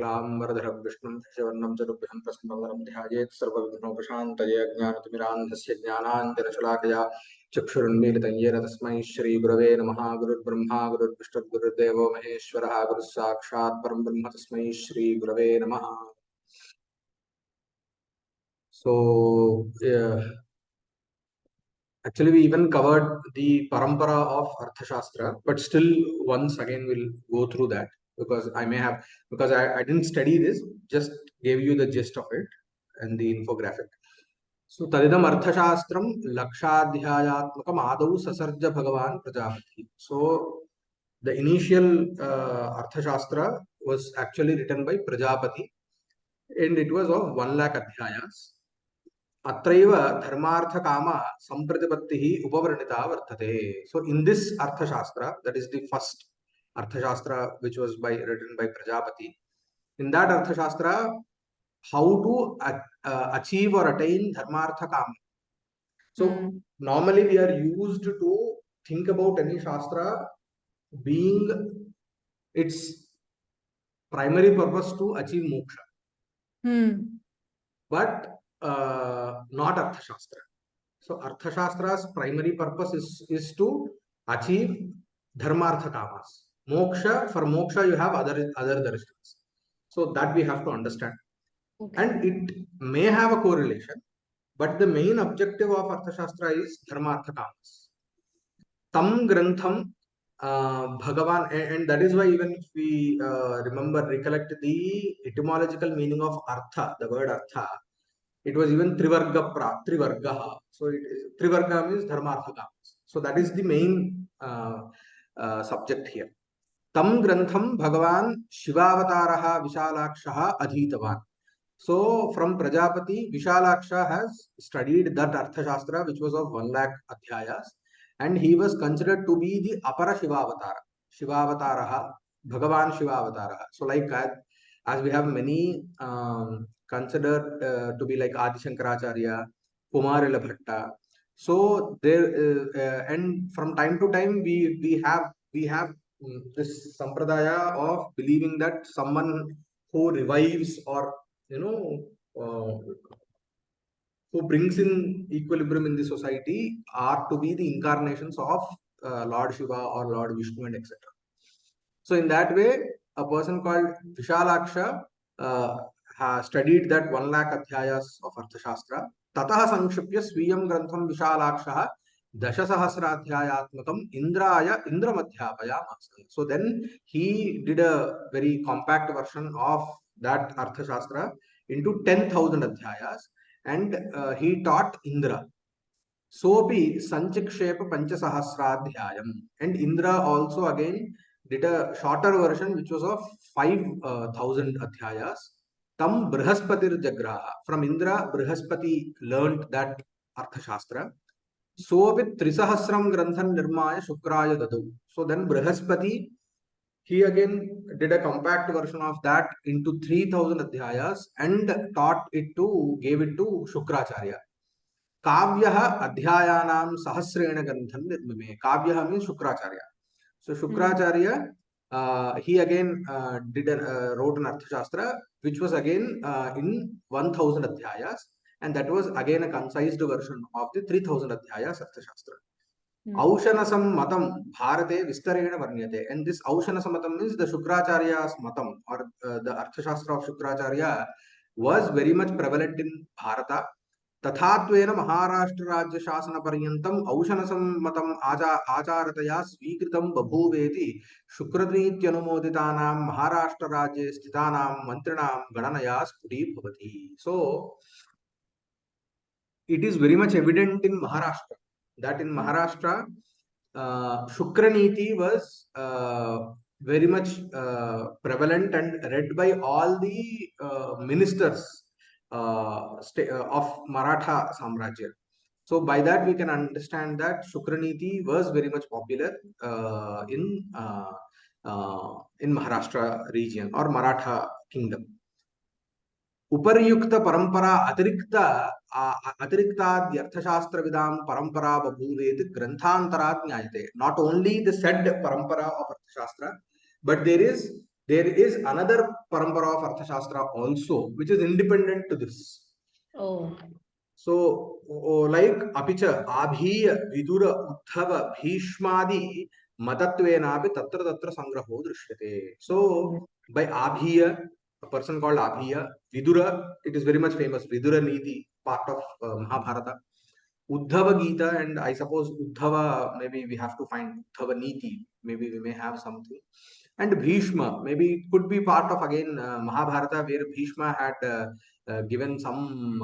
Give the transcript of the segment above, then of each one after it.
शुक्लांबरधरं विष्णुं शशिवर्णं चतुर्भुजं प्रसन्नवदनं ध्यायेत् सर्वविघ्नोपशान्तये ज्ञानतिमिरान्धस्य ज्ञानाञ्जनशलाकया चक्षुरुन्मीलितं येन तस्मै श्रीगुरवे नमः। गुरुर्ब्रह्मा गुरुर्विष्णुर्गुरुर्देवो महेश्वरः गुरुः साक्षात् परं ब्रह्म तस्मै श्रीगुरवे नमः। So actually, we even covered the parampara of Artha Shastra, but still once again we'll go through that because I didn't study this, just gave you the gist of it and the infographic. So Tadidam Artha Shastram Lakshadhyayatmakam Adau Sasarja Bhagavan Prajapati. So the initial Artha Shastra was actually written by Prajapati and it was of 1 lakh adhyayas. अत्रैव धर्मार्थ काम संप्रतिपत्तिः उपवर्णिता वर्तते. So in this Arthashastra, that is the first Arthashastra which was written by Prajapati. In that Arthashastra, how to achieve or attain dharmartha kama. So normally we are used to think about any shastra being its primary purpose to achieve moksha. But not Arthashastra. So Arthashastra's primary purpose is to achieve dharmartha kamas. For moksha you have other darshans. So that we have to understand. Okay. And it may have a correlation, but the main objective of Arthashastra is dharmartha kamas. Tam grantham Bhagavan, and that is why even if we recollect the etymological meaning of Artha, the word Artha, it was even Trivarga. So Trivarga means Dharmartha Kamas. So that is the main subject here. Tam Grantham Bhagavan Shivavataraha Vishalakshaha Adhitavan. So from Prajapati, Vishalaksha has studied that Arthashastra which was of 1 lakh adhyayas, and he was considered to be the Apara Shivavatara. Shivavataraha, Bhagavan Shivavataraha. So like as we have many considered to be like Adi Shankaracharya, Kumarila Bhatta. So there and from time to time we have this sampradaya of believing that someone who revives or who brings in equilibrium in the society are to be the incarnations of Lord Shiva or Lord Vishnu and etc. So in that way, a person called Vishalaksha studied that 1 lakh adhyayas of Arthashastra. Tataha Sankshipya Swiyam Grantham Vishalaksha Dashasahasradhyayatmakam Indramadhyapayamasa. So then he did a very compact version of that Arthashastra into 10,000 adhyayas, and he taught Indra. Sopi Sanchikshepa Panchasahasradhyayam. And Indra also again did a shorter version which was of 5,000 adhyayas. Tam Brihaspatir Jagraha. From Indra, Brihaspati learned that Arthashastra. Sopi Trisahasram Granthan Nirmaya Shukraya Dadu. So then Brihaspati, he again did a compact version of that into 3,000 adhyayas and gave it to Shukracharya. Kavyah adhyayanam sahasrena grantham nirmime. Kavyah means Shukracharya. So Shukracharya, he again wrote an Arthashastra which was again in 1,000 adhyayas, and that was again a concised version of the 3,000 adhyayas Arthashastra. Aushanasam matam bharate vistarena varnyate, and this Aushanasam matam means the Shukracharya's matam, or the Arthashastra of Shukracharya was very much prevalent in Bharata. तथात्वेन Maharashtra राज्य शासन पर्यन्तम औशनसम्मतम आचारतया स्वीकृतं बभूवेति शुक्रनीत्यनुमोदितानां महाराष्ट्र राज्ये स्थितानां मंत्रिणां गणनया स्फुटीभवति. So it is very much evident in Maharashtra that in Maharashtra Shukraniti was very much prevalent and read by all the ministers of Maratha Samrajya. So by that we can understand that Shukraniti was very much popular in Maharashtra region or Maratha kingdom. Uparyukta parampara atiriktadyarthashastra parampara babhuvet granthantarat nyayate. Not only the said parampara of Arthashastra, but there is there is another parampara of Artha Shastra also, which is independent to this. Oh. So, like Apicha, Abhiya, Vidura, Uddhava, Bhishmadi, Matatvenapi, Tatra Tatra Sangraho Drishyate. So, by Abhiya, a person called Abhiya, Vidura, it is very much famous, Vidura Niti, part of Mahabharata. Uddhava Gita, and I suppose Uddhava, maybe we have to find Uddhava Niti, maybe we may have something. And Bhishma, maybe it could be part of again Mahabharata, where Bhishma had given some,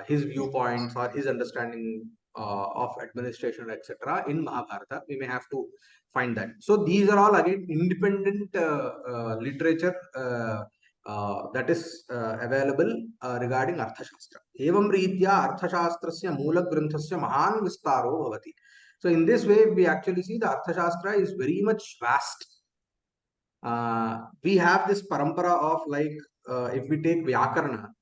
his viewpoints or his understanding of administration, etc. in Mahabharata. We may have to find that. So these are all again independent literature. That is available regarding Arthashastra. Evam रीत्या अर्थशास्त्रस्य मूलग्रन्थस्य महान् विस्तारो भवति. So in this way, we actually see the Arthashastra is very much vast. We have this parampara of like, if we take Vyakarana,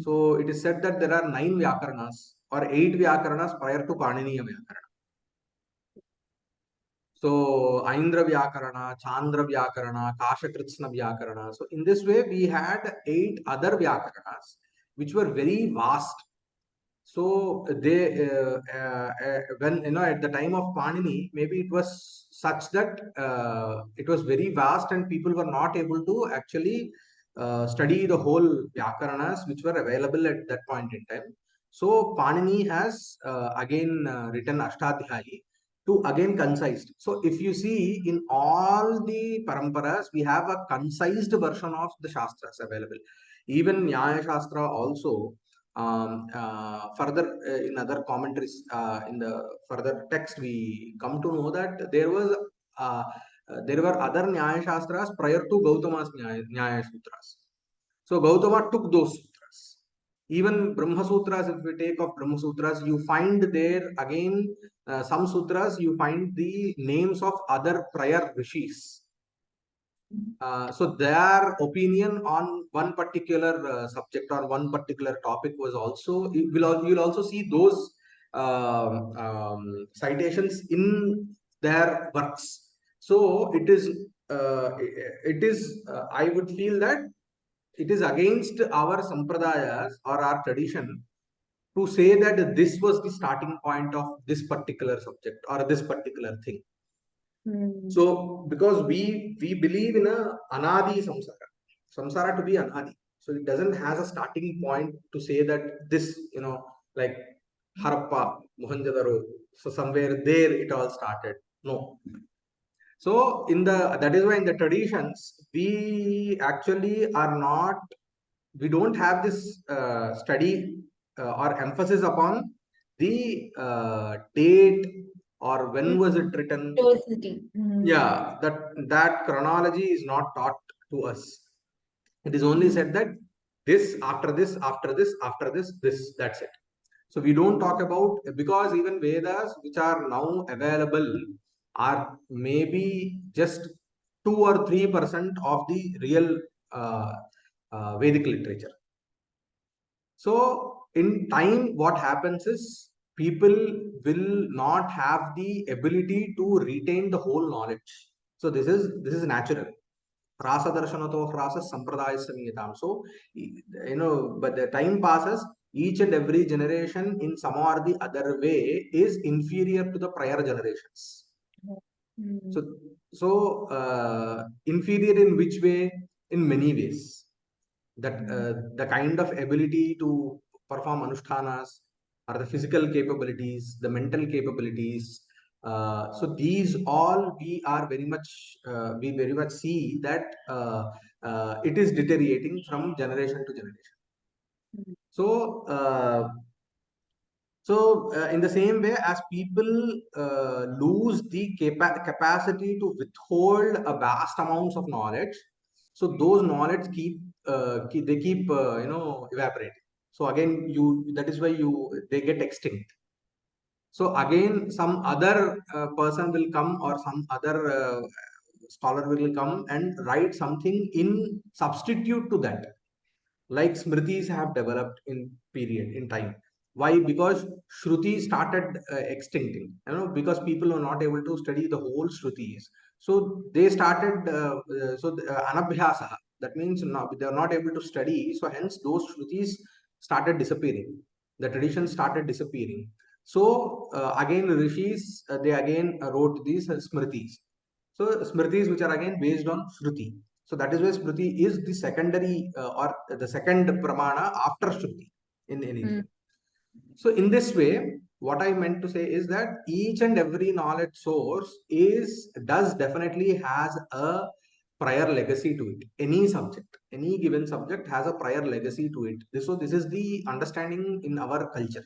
so it is said that there are 9 Vyakaranas or 8 Vyakaranas prior to Paniniya Vyakarana. So Aindra Vyakarana, Chandra Vyakarana, Kashakritsna Vyakarana. So in this way, we had 8 other Vyakaranas, which were very vast. So they, when at the time of Panini, maybe it was such that it was very vast and people were not able to actually study the whole Vyakaranas which were available at that point in time. So Panini has again written Ashtadhyayi to again concised. So if you see in all the paramparas, we have a concised version of the Shastras available. Even Nyaya Shastra also. Further in other commentaries in the further text, we come to know that there were other Nyaya Shastras prior to Gautama's Nyaya Sutras. So Gautama took those sutras. Even Brahma Sutras, if we take of Brahma Sutras, you find there again some sutras, you find the names of other prior rishis. So their opinion on one particular subject or one particular topic was also, you'll also see those citations in their works. So it is I would feel that it is against our sampradayas or our tradition to say that this was the starting point of this particular subject or this particular thing. So because we believe in a anadi samsara to be anadi, so it doesn't has a starting point to say that this, like Harappa, Mohenjo-daro, so somewhere there it all started. No. So that is why in the traditions we actually are not, we don't have this study or emphasis upon the date or when was it written. Yeah, that chronology is not taught to us. It is only said that this after this after this after this, that's it. So we don't talk about, because even Vedas which are now available are maybe just 2 or 3% of the real Vedic literature. So in time, what happens is people will not have the ability to retain the whole knowledge. So this is natural. Rasa darshanato rasa sampradaya samhitam. So but the time passes, each and every generation in some or the other way is inferior to the prior generations. So inferior in which way? In many ways. That the kind of ability to perform anushthanas or the physical capabilities, the mental capabilities. So these all we very much see that it is deteriorating from generation to generation. So in the same way as people lose the capacity to withhold a vast amounts of knowledge, so those knowledge keep evaporating. So again, that is why they get extinct. So again, some other person will come or some other scholar will come and write something in substitute to that. Like smritis have developed in time. Why? Because Shruti started extincting, because people are not able to study the whole Shrutis. So they started, anabhyasa, that means they are not able to study. So hence those Shrutis started disappearing. The tradition started disappearing. So again, rishis, they again wrote these Smritis. So Smritis, which are again based on Shruti. So that is why Smriti is the secondary or the second Pramana after Shruti in anything. So in this way, what I meant to say is that each and every knowledge source does definitely has a prior legacy to it. Any subject, any given subject has a prior legacy to it. So this is the understanding in our culture.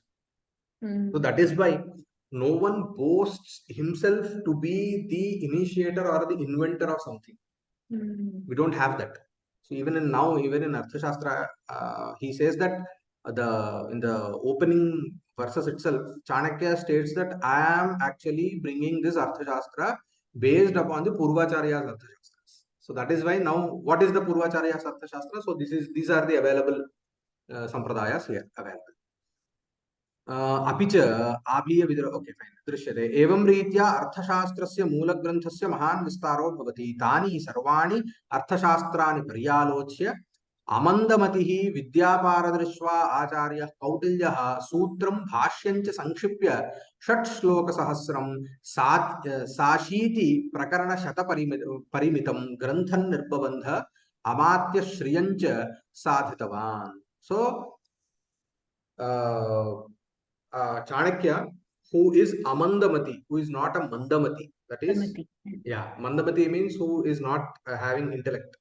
So that is why no one boasts himself to be the initiator or the inventor of something. We don't have that. So even in now, even in Artha Shastra, he says that in the opening verses itself, Chanakya states that I am actually bringing this Artha Shastra based upon the Purvacharya's Artha Shastras. So that is why now, what is the Purvacharya's Artha Shastra? So these are the available sampradayas here available. अपि च आभीय विद्रोह okay fine दृश्यते एवं रीत्या अर्थशास्त्रस्य मूलग्रन्थस्य महान् विस्तारो भवति तानि सर्वाणि अर्थशास्त्राणि पर्यालोच्य अमन्दमतिः विद्यापारदृष्ट्वा आचार्यः कौटिल्यः सूत्रं भाष्यं च संक्षिप्य षट् श्लोकसहस्रं साशीति प्रकरणशतपरिमितं ग्रन्थं निर्बबन्ध अमात्यश्रियं च साधितवान् सो Chanakya, who is Amandamati, who is not a Mandamati. That is, yeah, Mandamati means who is not having intellect.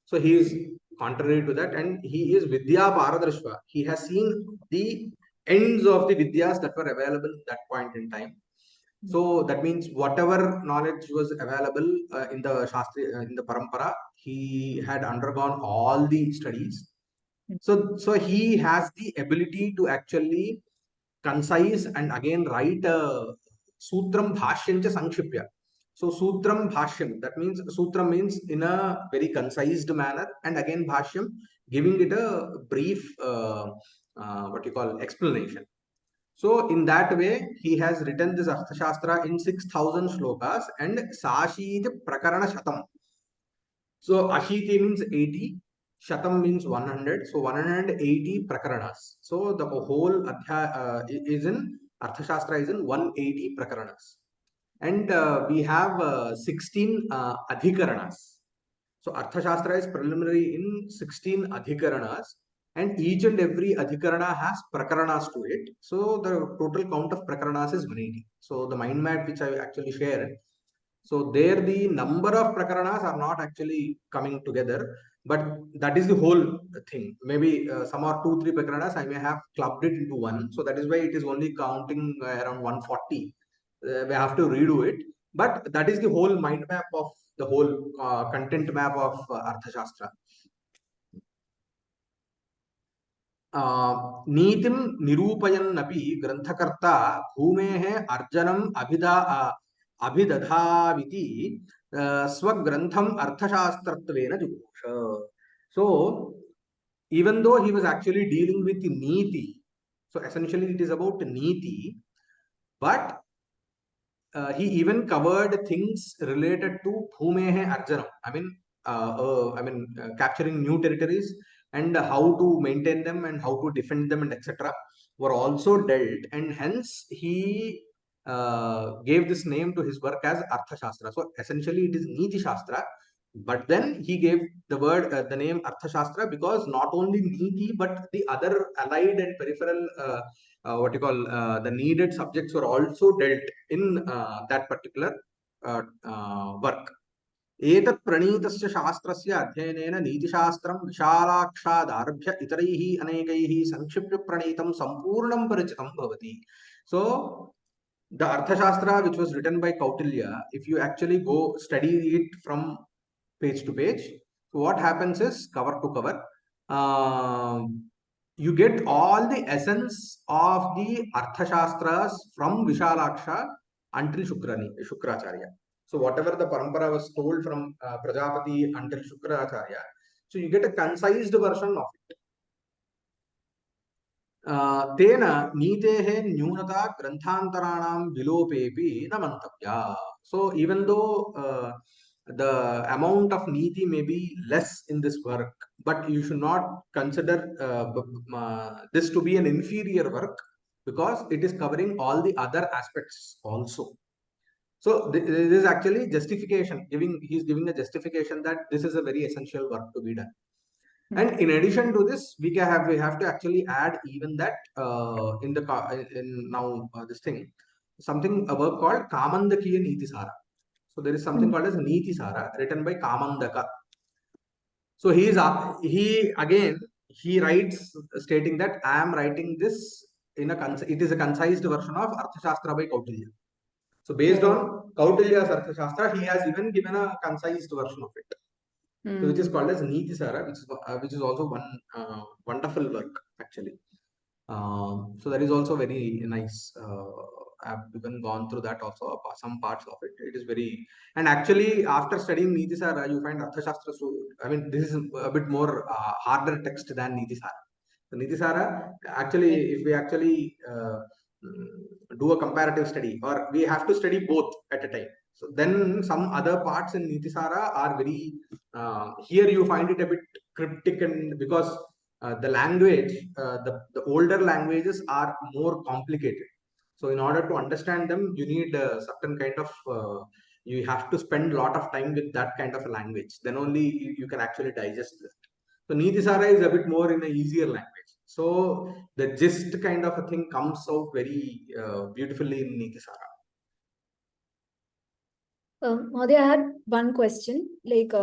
So he is contrary to that, and he is Vidya Paradrashva. He has seen the ends of the Vidyas that were available at that point in time. So that means whatever knowledge was available in the Shastri, in the Parampara, he had undergone all the studies. So he has the ability to actually concise and again write sutram bhashyam cha sankshipya. So sutram bhashyam, that means sutram means in a very concised manner, and again bhashyam giving it a brief what you call explanation. So in that way he has written this Artha Shastra in 6,000 shlokas and Sashit Prakarana Shatam. So Ashiti means 80, Shatam means 100. So 180 prakaranas. So the whole is in Arthashastra is in 180 prakaranas. And we have 16 adhikaranas. So Arthashastra is preliminary in 16 adhikaranas. And each and every adhikarana has prakaranas to it. So the total count of prakaranas is 180. So the mind map which I actually shared, so there the number of prakaranas are not actually coming together, but that is the whole thing. Maybe some or two, three prakaranas I may have clubbed it into one. So that is why it is only counting around 140. We have to redo it. But that is the whole mind map of the whole content map of Artha Shastra. नीतिं निरूपयन्नपि ग्रन्थकर्ता भूमेः अर्जनम् अभिदधाविति स्वग्रन्थम् अर्थशास्त्रत्वेन जुगुष. So even though he was actually dealing with Niti, so essentially it is about Niti, but he even covered things related to Bhumehe Arjanam. Capturing new territories and how to maintain them and how to defend them and etc. were also dealt, and hence he gave this name to his work as Artha Shastra. So essentially it is Niti Shastra, but then he gave the name Artha Shastra because not only Niti but the other allied and peripheral the needed subjects were also dealt in that particular work. एतत् प्रणीतस्य शास्त्रस्य अध्ययनेन नीतिशास्त्रं विशालाक्षादारभ्य इतरैः अनेकैः संक्षिप्य प्रणीतं सम्पूर्णं परिचितं भवति. So the Arthashastra, which was written by Kautilya, if you actually go study it from page to page, so what happens is cover to cover, you get all the essence of the Arthashastras from Vishalaksha until Shukracharya. So whatever the parampara was told from Prajapati until Shukracharya, so you get a concised version of it. तेन नीतेः न्यूनता ग्रन्थान्तराणां विलोपेपि न मन्तव्या. So even though the amount of neeti may be less in this work, but you should not consider this to be an inferior work, because it is covering all the other aspects also. So this is actually justification. He's giving a justification that this is a very essential work to be done. And in addition to this, we have to actually add even that in now this thing, something, a work called Kamandakiya Niti Sara. So there is something called as Niti Sara, written by Kamandaka. So he writes stating that I am writing this in it is a concised version of Artha Shastra by Kautilya. So based on Kautilya's Artha Shastra, he has even given a concised version of it. So which is called as Niti Sara, which is also one wonderful work actually. So that is also very nice. I've even gone through that also, some parts of it. It is very, and actually after studying Niti Sara, you find Artha Shastra. So I mean, this is a bit more harder text than Niti Sara. The Niti Sara, actually, if we actually do a comparative study, or we have to study both at a time. So then some other parts in Niti Sara are very, here you find it a bit cryptic, and because the language, the older languages are more complicated. So in order to understand them, you need a certain kind of, you have to spend a lot of time with that kind of a language. Then only you can actually digest it. So Niti Sara is a bit more in an easier language. So the gist kind of a thing comes out very beautifully in Niti Sara. Madhya, I had one question. Like,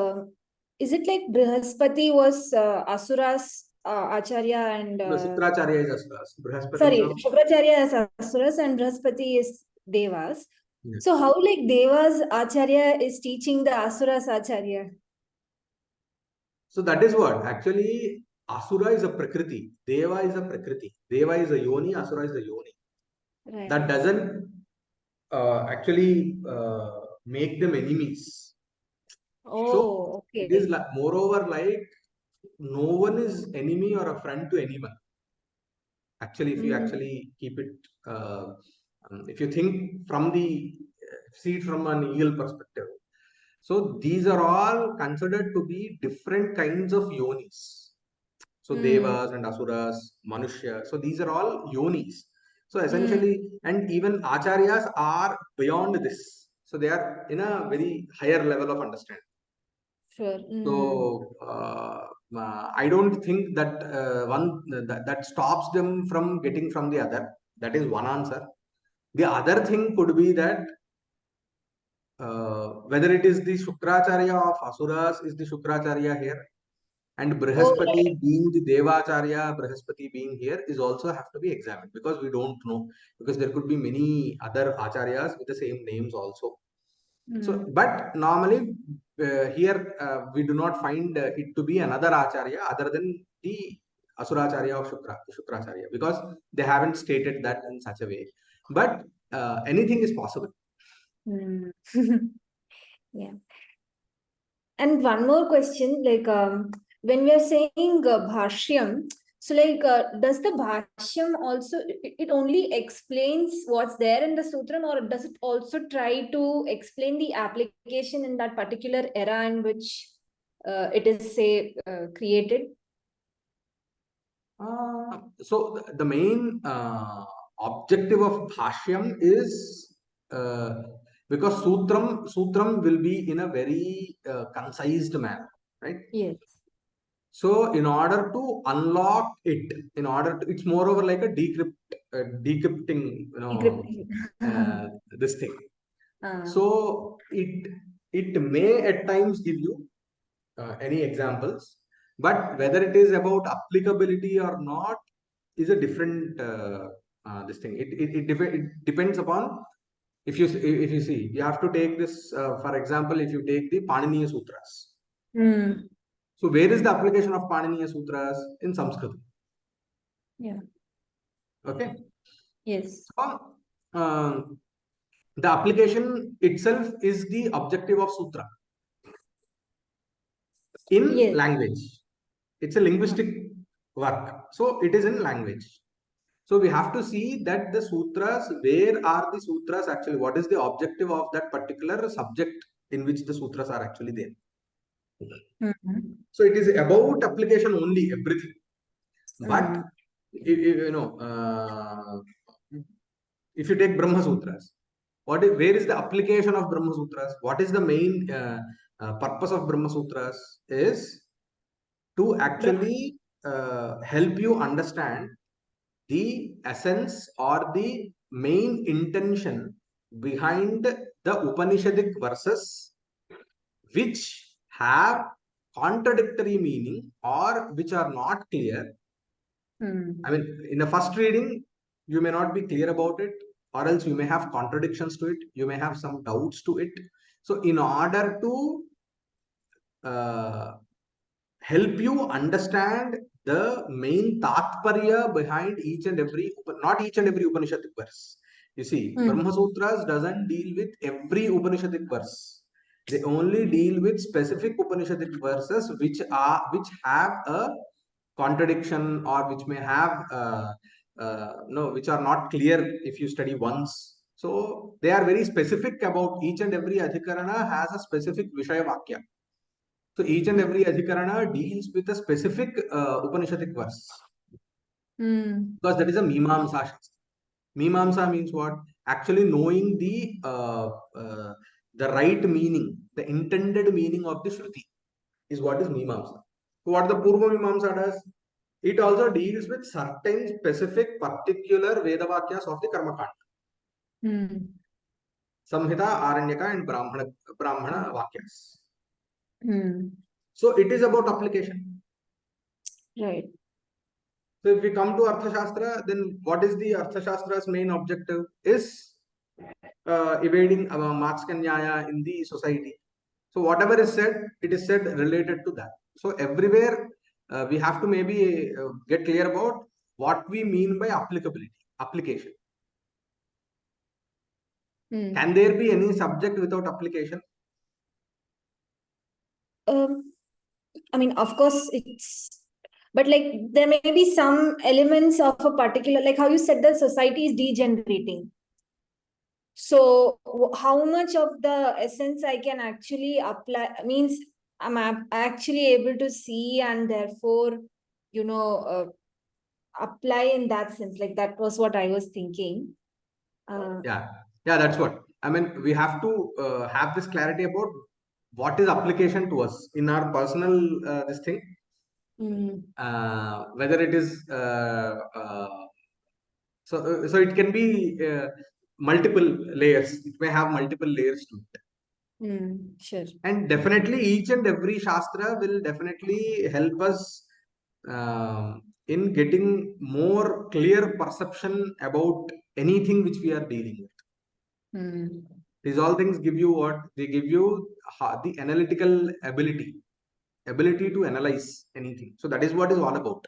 is it like Brihaspati was Asura's Acharya and... No, Shukracharya is Asuras. Brihaspati is sorry, of... Shukracharya is Asuras and Brihaspati is Devas. Yes. So how like Devas Acharya is teaching the Asuras Acharya? So that is what actually Asura is a Prakriti, Deva is a Prakriti, Deva is a Yoni, Asura is a Yoni. Right. That doesn't actually make them enemies. Oh, so okay. It is moreover like no one is enemy or a friend to anyone. Actually, if you actually keep it, if you think from see it from an eagle perspective. So these are all considered to be different kinds of yonis. So devas and asuras, manushya. So these are all yonis. So essentially, and even acharyas are beyond this. So they are in a very higher level of understanding. Sure. So I don't think that that stops them from getting from the other. That is one answer. The other thing could be that whether it is the Shukracharya of Asuras is the Shukracharya here, and Brihaspati being the Devacharya, Brihaspati being here is also have to be examined, because we don't know, because there could be many other acharyas with the same names also. So, but normally here we do not find it to be another acharya other than the Asuracharya of Shukracharya, because they haven't stated that in such a way. But anything is possible. Yeah. And one more question, like when we are saying bhashyam, so like does the bhashyam also, it only explains what's there in the sutram, or does it also try to explain the application in that particular era in which it is say created? So the main objective of bhashyam is because sutram will be in a very concised manner, right? Yes. So in order to unlock it, it's moreover like a decrypting, this thing. So it may at times give you any examples, but whether it is about applicability or not is a different this thing. It depends upon, if you see, you have to take this for example, if you take the Paniniya Sutras. So where is the application of Paniniya Sutras? In Sanskrit. Yeah. Okay. Yes. So the application itself is the objective of sutra in language. It's a linguistic work, so it is in language. So we have to see that the sutras, where are the sutras actually, what is the objective of that particular subject in which the sutras are actually there. So it is about application only, everything. But if you take Brahma Sutras, where is the application of Brahma Sutras? What is the main purpose of Brahma Sutras? Is to actually help you understand the essence or the main intention behind the Upanishadic verses, which have contradictory meaning or which are not clear. I mean, in the first reading, you may not be clear about it, or else you may have contradictions to it, you may have some doubts to it. So, in order to help you understand the main tatparya behind each and every, not each and every Upanishadic verse. You see, Brahma Sutras doesn't deal with every Upanishadic verse. They only deal with specific Upanishadic verses which have a contradiction or which may have no, which are not clear if you study once. So they are very specific about each and every adhikarana has a specific Vishaya Vakya. So each and every adhikarana deals with a specific Upanishadic verse. Because that is a Mimamsa Shastra. Mimamsa means what? Actually knowing the right meaning, the intended meaning of the Shruti is what is Mimamsa. So what the Purva Mimamsa does? It also deals with certain specific particular Vedavakyas of the Karma Kanda. Samhita, Aranyaka and Brahmana Vakyas. So it is about application. Right. So if we come to Artha Shastra, then what is the Artha Shastra's main objective? Is evading Marxist Nyaya in the society. So whatever is said, it is said related to that. So everywhere we have to maybe get clear about what we mean by applicability, application. Can there be any subject without application? I mean, of course, it's, but like there may be some elements of a particular, like how you said, the society is degenerating. So how much of the essence I can actually apply means I'm actually able to see and therefore, apply in that sense. Like that was what I was thinking. Yeah, that's what. I mean, we have to have this clarity about what is application to us in our personal this thing. Whether it is so it can be multiple layers. It may have multiple layers to it. Sure. And definitely each and every shastra will definitely help us in getting more clear perception about anything which we are dealing with. These all things give you what? They give you the analytical ability to analyze anything. So that is what is all about.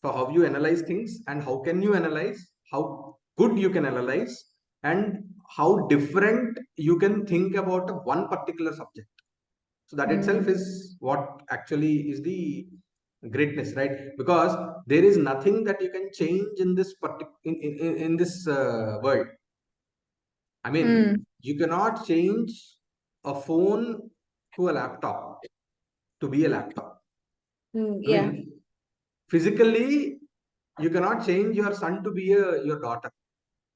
So how you analyze things and how can you analyze, how good you can analyze, and how different you can think about one particular subject. So that itself is what actually is the greatness, right? Because there is nothing that you can change in this in this world. I mean, you cannot change a phone to a laptop to be a laptop. Yeah. I mean, physically, you cannot change your son to be your daughter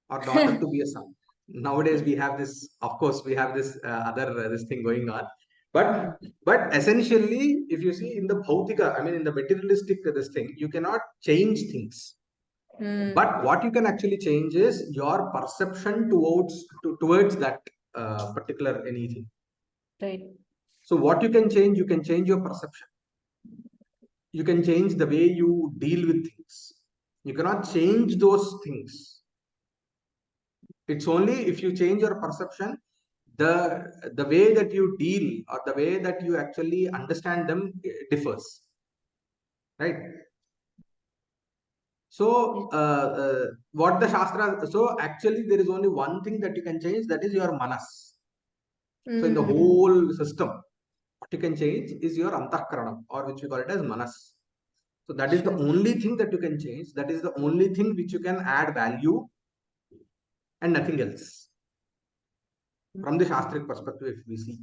or daughter to be a son. Nowadays, we have this. Of course, we have this this thing going on. But essentially, if you see in the bhautika, I mean, in the materialistic this thing, you cannot change things. But what you can actually change is your perception towards that particular anything. Right. So what you can change your perception. You can change the way you deal with things. You cannot change those things. It's only if you change your perception, the way that you deal or the way that you actually understand them differs, right? So what the Shastra, so actually there is only one thing that you can change, that is your manas. So in the whole system, what you can change is your antahkaranam, or which we call it as manas. So that is the only thing that you can change. That is the only thing which you can add value, and nothing else. From the Shastric perspective, if we see,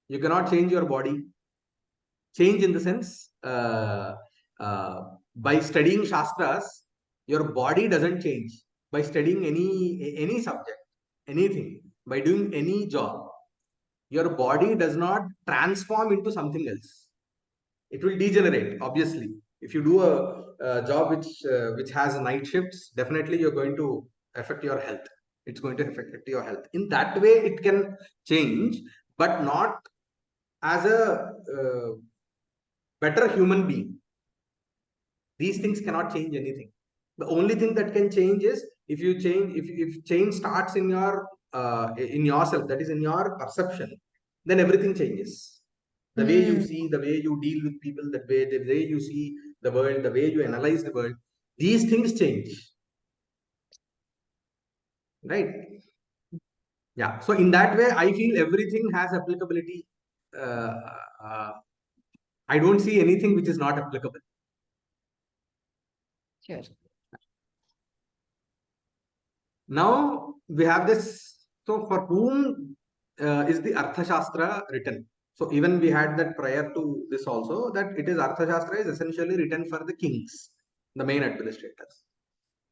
you cannot change your body. Change in the sense, by studying Shastras, your body doesn't change. By studying any subject, anything, by doing any job, your body does not transform into something else. It will degenerate, obviously. If you do a job which has night shifts, definitely you're going to affect your health. It's going to affect your health. In that way, it can change, but not as a better human being. These things cannot change anything. The only thing that can change is if you change, if change starts in yourself, that is in your perception, then everything changes. The way you see, the way you deal with people, the way you see the world, the way you analyze the world, these things change. Right? Yeah. So in that way, I feel everything has applicability. Uh, uh, I don't see anything which is not applicable. Sure. Now we have this. So for whom is the Artha Shastra written? So even we had that prior to this also, that it is Artha Shastra is essentially written for the kings, the main administrators.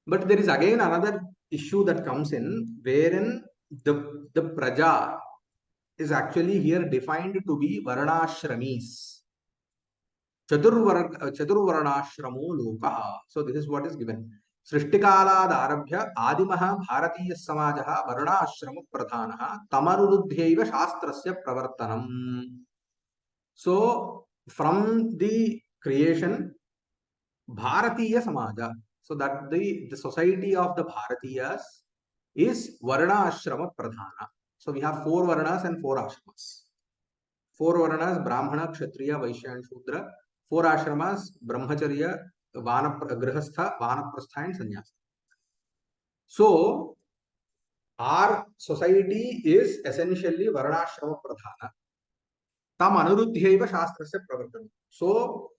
But there is again another issue that comes in, wherein the praja is actually here defined to be varnashramis. Chaturvarnashramo loka. So this is what is given. सृष्टिकालादारभ्य आदिमः भारतीय समाजः वर्णाश्रम प्रधानः तमनुरुध्यैव शास्त्रस्य प्रवर्तनम्. So from the creation, Bharatiya Samaja, so that the society of the Bharatiyas is Varna Ashrama Pradhana. So we have 4 Varnas and 4 Ashramas. 4 Varnas, Brahmana, Kshatriya, Vaishya and Shudra. 4 Ashramas, Brahmacharya, Grihastha, Vanaprastha and Sannyasa. So our society is essentially Varnashrama Pradhana. Tam Anuruddhyaiva Shastrasya Pravartanam. So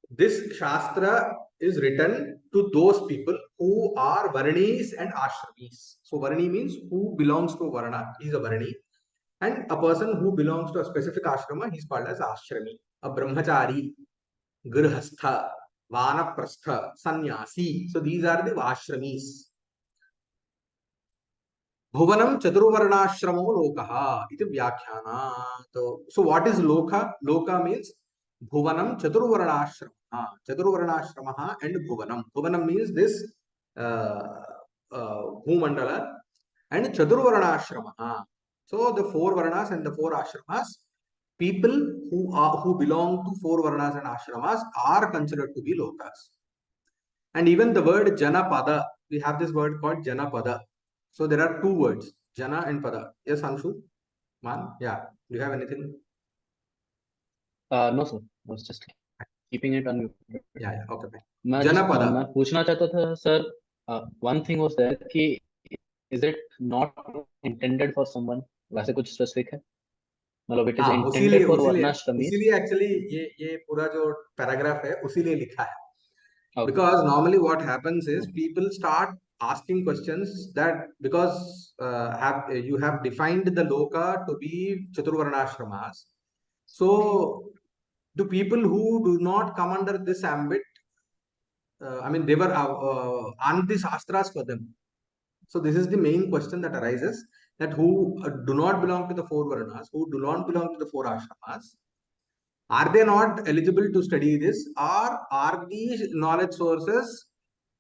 this Shastra is written to those people who are Varnis and Ashramis. So Varni means who belongs to Varna, he is a Varni. And a person who belongs to a specific ashrama, he is called as Ashrami. A Brahmachari, Grihastha, Vanaprastha, Sannyasi. So these are the Ashramis. Bhuvanam Chaturvarnashramo Lokaha iti Vyakhyana. So what is Loka? Loka means Bhuvanam Chaturvarnashrama. Chaturvarnashrama and Bhuvanam. Bhuvanam means this Bhumandala and Chaturvarnashrama. So the 4 Varnas and the 4 Ashramas, people who belong to 4 Varnas and Ashramas are considered to be Lokas. And even the word Janapada, we have this word called Janapada. So there are 2 words, Jana and Pada. Yes, Anshu? Man? Yeah. Do you have anything? No, sir. I was just keeping it on. Yeah. Okay. Janapada. मैं पूछना चाहता था, sir. One thing was there कि is it not intended for someone? वैसे कुछ specific है? मतलब it is intended for varnashramis. इसीलिए actually ये पूरा जो paragraph है उसीलिए लिखा है. Because normally what happens is people start asking questions that because you have defined the loka to be Chaturvarnashramas. So do people who do not come under this ambit, I mean, they were aren't the Shastras for them. So this is the main question that arises, that who do not belong to the 4 Varnas, who do not belong to the 4 Ashramas, are they not eligible to study this, or are these knowledge sources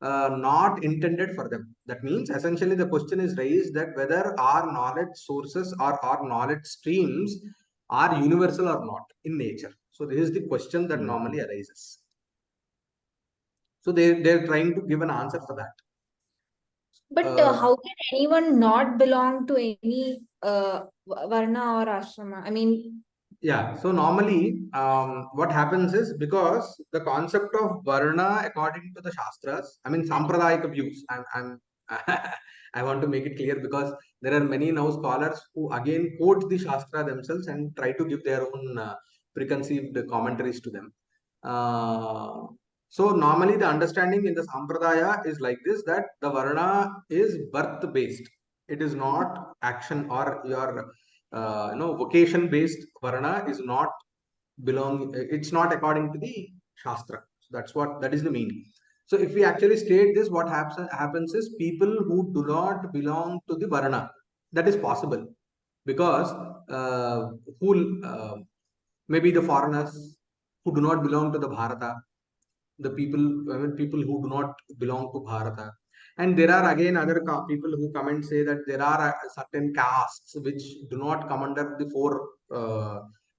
not intended for them? That means essentially the question is raised that whether our knowledge sources or our knowledge streams are universal or not in nature. So this is the question that normally arises. So they're trying to give an answer for that. But how can anyone not belong to any Varna or Ashrama? I mean, yeah, so normally what happens is, because the concept of Varna according to the Shastras, I mean Sampradayika views, I want to make it clear because there are many now scholars who again quote the Shastra themselves and try to give their own preconceived commentaries to them. So normally the understanding in the Sampradaya is like this, that the Varna is birth based. It is not action or your vocation based. Varna is not it's not according to the Shastra. So that is the meaning. So if we actually state this, what happens is people who do not belong to the Varna, that is possible, because maybe the foreigners who do not belong to the Bharata, the people who do not belong to Bharata. And there are again other people who come and say that there are certain castes which do not come under the four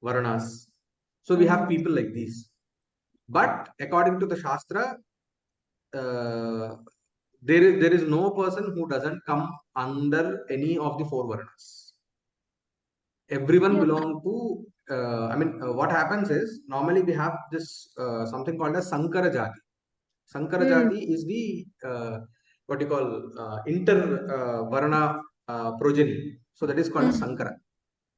Varanas. So we have people like these. But according to the Shastra, there is no person who doesn't come under any of the four Varanas. Everyone belong to, what happens is, normally we have this something called as Sankara Jati. Sankara Jati is the what you call inter Varna progeny. So that is called Sankara.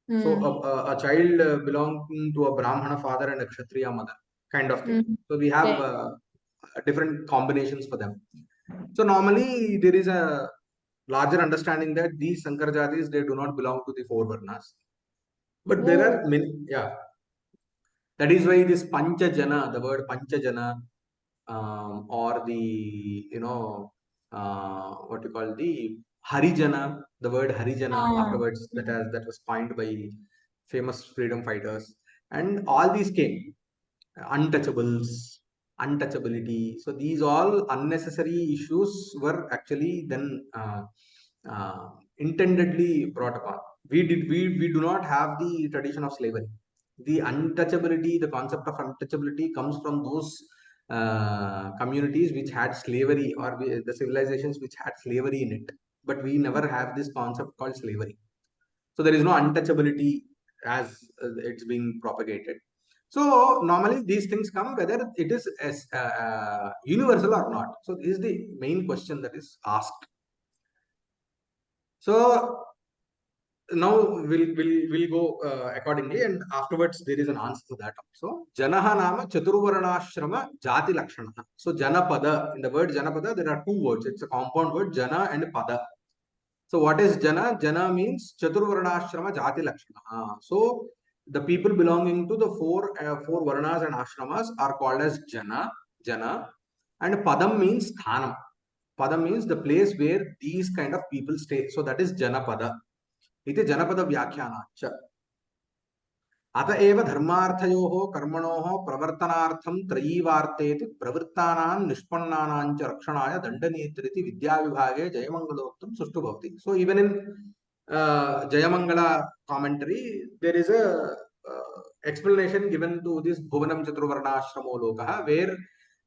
So a child belonging to a Brahmana father and a Kshatriya mother, kind of thing. So we have different combinations for them. So normally there is a larger understanding that these Sankara Jatis, they do not belong to the four Varnas. But there are many, that is why this Panchajana, the word Panchajana, or the, what you call the Harijana, the word Harijana afterwards, that was coined by famous freedom fighters. And all these came, untouchables, untouchability. So these all unnecessary issues were actually then intendedly brought upon. We do not have the tradition of slavery. The untouchability, the concept of untouchability comes from those communities which had slavery, or the civilizations which had slavery in it. But we never have this concept called slavery. So there is no untouchability as it's being propagated. So normally these things come whether it is universal or not. So this is the main question that is asked. So now we'll go accordingly, and afterwards there is an answer to that also. Janaha nama chaturvarnashrama jati lakshana. So Janapada, in the word Janapada there are two words. It's a compound word, Jana and Pada. So what is Jana? Jana means chaturvarnashrama jati lakshana. So the people belonging to the four varnas and ashramas are called as Jana, and Padam means Sthanam. Padam means the place where these kind of people stay. So that is Janapada. इति जनपद व्याख्यानाच्च अत एव धर्मार्थयोः कर्मणोः प्रवर्तनार्थं त्रयीवार्तेति प्रवृत्तानां निष्पन्नानां च रक्षणाय दण्डनीतिरिति विद्याविभागे जयमंगलोक्तं सुष्ठु भवति. So even in Jayamangala commentary there is a explanation given to this Bhuvanam Chaturvarnashramo Lokaha, where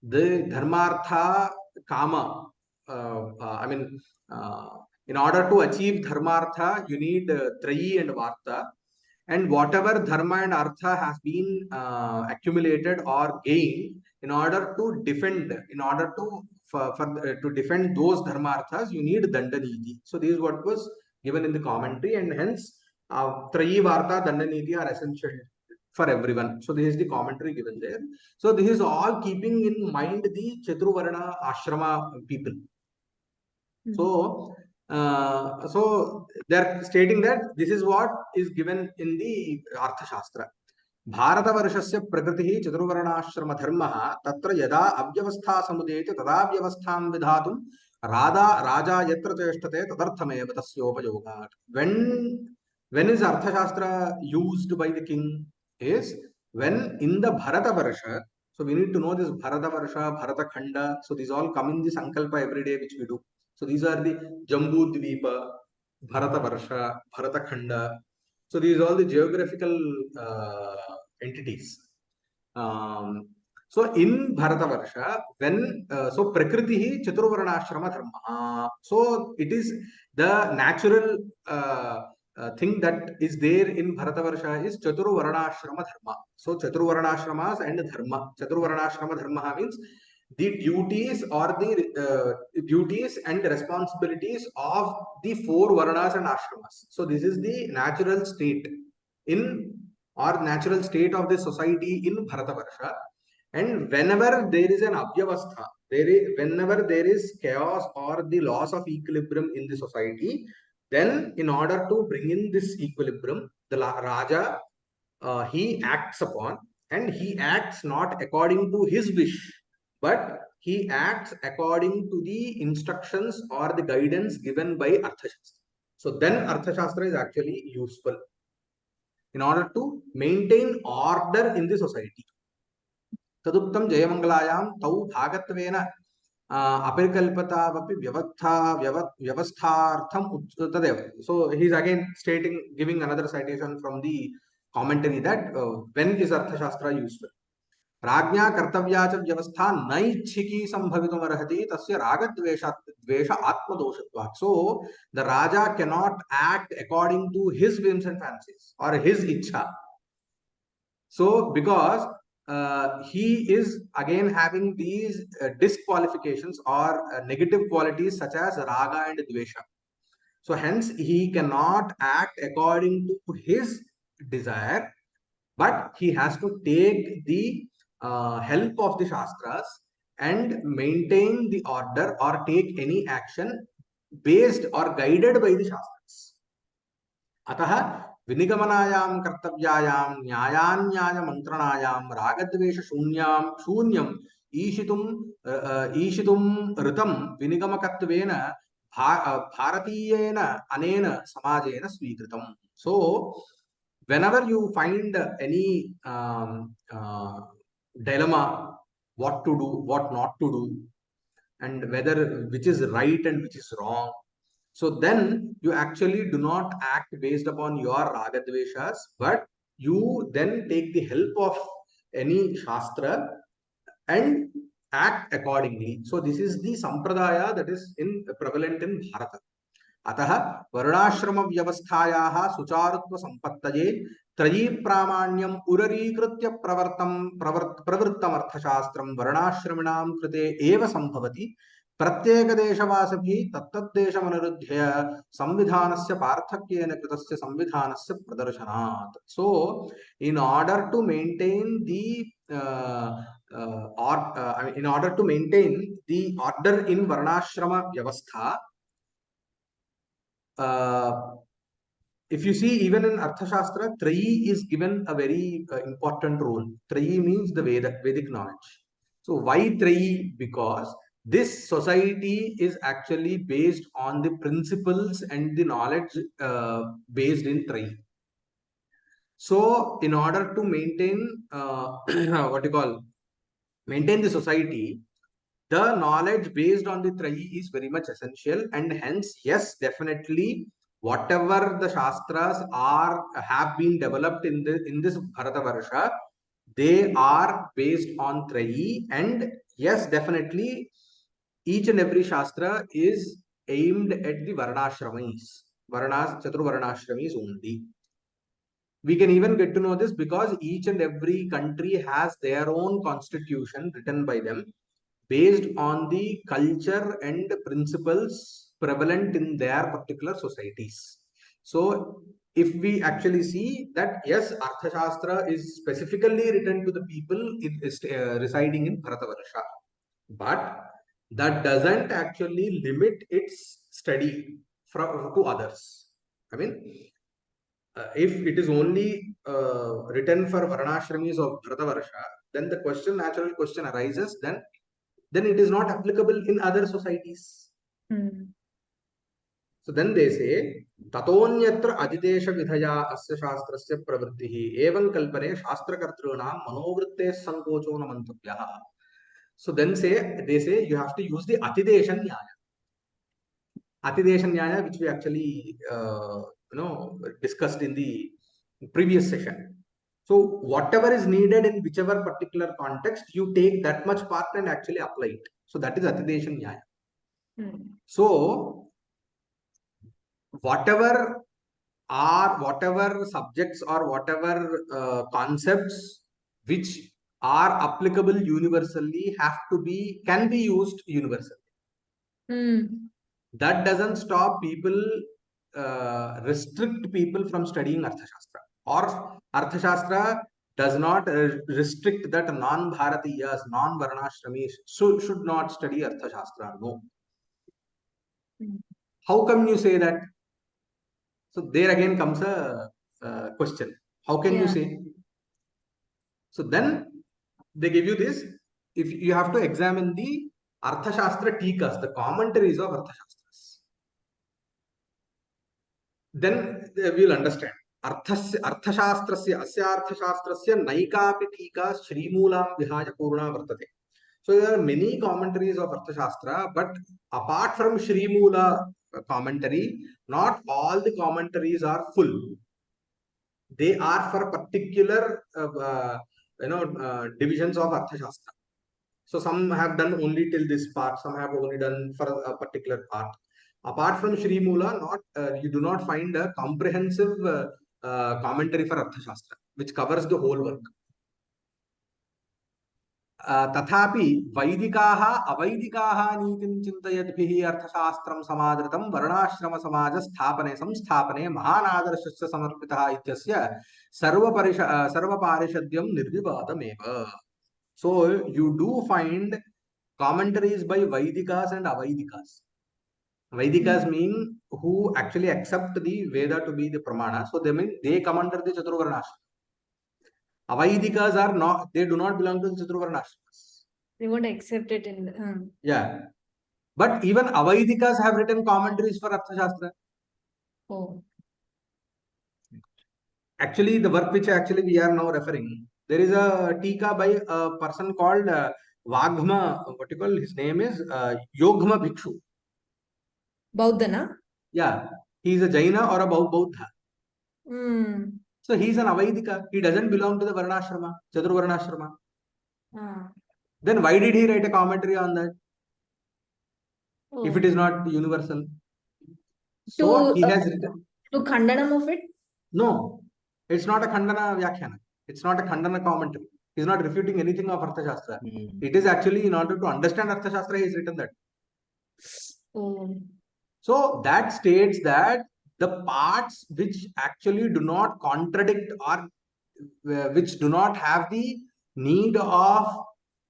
the dharmartha kama, in order to achieve dharmartha, you need trayi and varta, and whatever dharma and artha has been accumulated or gained, in order to defend, to defend those dharmarthas, you need dandaniti. So this is what was given in the commentary, and hence trayi, varta, dandaniti are essential for everyone. So this is the commentary given there. So this is all keeping in mind the Chaturvarna ashrama people. So they're stating that this is what is given in the Artha Shastra. भारतवर्षस्य प्रकृतिः चतुर्वर्णाश्रमधर्मः तत्र यदा अव्यवस्था समुदेति तदा व्यवस्थां विधातुं राजा यत्र चेष्टते तदर्थमेव तस्योपयोगात्. When is Arthashastra used by the king is when in the Bharatavarsha. So we need to know this Bharatavarsha, Bharatakhanda. So these all come in the Sankalpa every day which we do. So these are the Jambu Dvipa, Bharatavarsha, Bharatakhanda. So these are all the geographical entities. So in Bharatavarsha, when so Prakriti Chaturvarnashrama Dharma. So it is the natural thing that is there in Bharatavarsha is Chaturvarnashrama Dharma. So Chaturvarnashramas and Dharma. Chaturvarnashrama Dharma means the duties or the duties and responsibilities of the four Varnas and Ashramas. So this is the natural state in, or natural state of the society in Bharatavarsha. And whenever there is an avyavastha, whenever there is chaos or the loss of equilibrium in the society, then in order to bring in this equilibrium, the Raja, he acts upon, and he acts not according to his wish, but he acts according to the instructions or the guidance given by Arthashastra. So then Arthashastra is actually useful in order to maintain order in the society. तदुक्तं जयमंगलायां तौ भागत्वेन अपरिकल्पतावपि व्यवस्थार्थम तदेव. So he is again stating, giving another citation from the commentary that when is Arthashastra useful? राज्ञा कर्तव्या च व्यवस्था नैच्छिकी संभवितुमर्हति तस्य रागद्वेष आत्मदोषत्वात्. So the Raja cannot act according to his whims and fancies or his ichha. So because he is again having these disqualifications or negative qualities such as raga and dvesha. So hence he cannot act according to his desire, but he has to take the help of the Shastras and maintain the order or take any action based or guided by the Shastras. Ataha विनिगमनायां कर्तव्यायां न्यायान्याय मंत्रणायां रागद्वेष शून्यम ईशितुम ऋतं विनिगमकत्वेन भारतीयेन अनेन समाजेन स्वीकृतम्. So whenever you find any dilemma, what to do, what not to do, and whether which is right and which is wrong, so then you actually do not act based upon your ragadveshas, but you then take the help of any shastra and act accordingly. So this is the sampradaya that is prevalent in Bharata. अतः वर्णाश्रम व्यवस्थायाः सुचारुत्व संपत्तये त्रयी प्रामाण्यम उररीकृत्य प्रवृत्तम अर्थशास्त्रम वर्णाश्रमिणां कृते एव संभवति. प्रत्येक देशवासिभिः तत्तद्देशमनुरुध्य संविधानस्य पार्थक्येन कृतस्य संविधानस्य प्रदर्शनात्. So in order to maintain the in order to maintain the order in varnashrama vyavastha, if you see, even in Arthashastra, Trayi is given a very important role. Trayi means the Vedic knowledge. So why Trayi? Because this society is actually based on the principles and the knowledge based in Trayi. So in order to maintain maintain the society, the knowledge based on the Trayi is very much essential, and hence, yes, definitely, whatever the Shastras have been developed in this Bharatavarsha, they are based on Trayi, and yes, definitely, each and every Shastra is aimed at the Varnashramis, Chaturvarnashramis only. We can even get to know this because each and every country has their own constitution written by them, based on the culture and principles prevalent in their particular societies. So if we actually see that, yes, Arthashastra is specifically written to the people residing in Bharatavarsha, but that doesn't actually limit its study to others. I mean, if it is only written for Varnashramis of Bharatavarsha, then the natural question arises, then it is not applicable in other societies. So then they say, Tatonyatra adidesha vidhaya asya shastrasya pravrittihi evam kalpane shastrakartrunam manovritte sankocho namantavyaha. So then they say you have to use the atidesha nyaya. Atidesha nyaya, which we actually discussed in the previous session. So whatever is needed in whichever particular context, you take that much part and actually apply it. So that is atidesha nyaya. So whatever subjects or whatever concepts which are applicable universally can be used universally. That doesn't stop people, restrict people from studying Arthashastra. Or Arthashastra does not restrict that non-Bharatiyas, non-Varnashramis should not study Artha Shastra. No. How come you say that? So there again comes a question. How can you say? So then they give you this. If you have to examine the Artha Shastra Tikas, the commentaries of Artha Shastras, then we will understand. Arthashastrasya asya Arthashastrasya naikapi tika Srimulam Vihaya Purna Vartate. So there are many commentaries of Arthashastra, but apart from Srimula commentary, not all the commentaries are full. They are for particular divisions of Arthashastra. So some have done only till this part, some have only done for a particular part. Apart from Sri Mula, you do not find a comprehensive commentary for Arthashastra, which covers the whole work. तथापि वैदिकाः अवैदिकाः नीतिं चिन्तयद्भिः अर्थशास्त्रं समादृतं वर्णाश्रम समाज स्थापने संस्थापने महान् आदर्शस्य समर्पितः इत्यस्य सर्वपारिषद्यं निर्विवादमेव. So you do find commentaries by Vaidikas and Avaidikas. Vaidikas mean who actually accept the Veda to be the Pramana. So they mean they come under the Chaturvarnashram. Avaidikas are not, they do not belong to the Chaturvarnashrams. They won't accept it in Yeah. But even Avaidikas have written commentaries for Arthashastra. Oh. Actually, the work which actually we are now referring, there is a Tika by a person called Vaghma, what you call his name is Yoghma Bhikshu. Bauddhana? Yeah, he is a Jaina or a Bauddha. So he is an Avaidika. He doesn't belong to the Varnashrama, Chaturvarnashrama. Then why did he write a commentary on that? If it is not universal. So he has written. To Khandanam of it? No, it's not a Khandana Vyakhyana. It's not a Khandana commentary. He's not refuting anything of Arthashastra. It is actually in order to understand Arthashastra, he has written that. So that states that the parts which actually do not contradict or which do not have the need of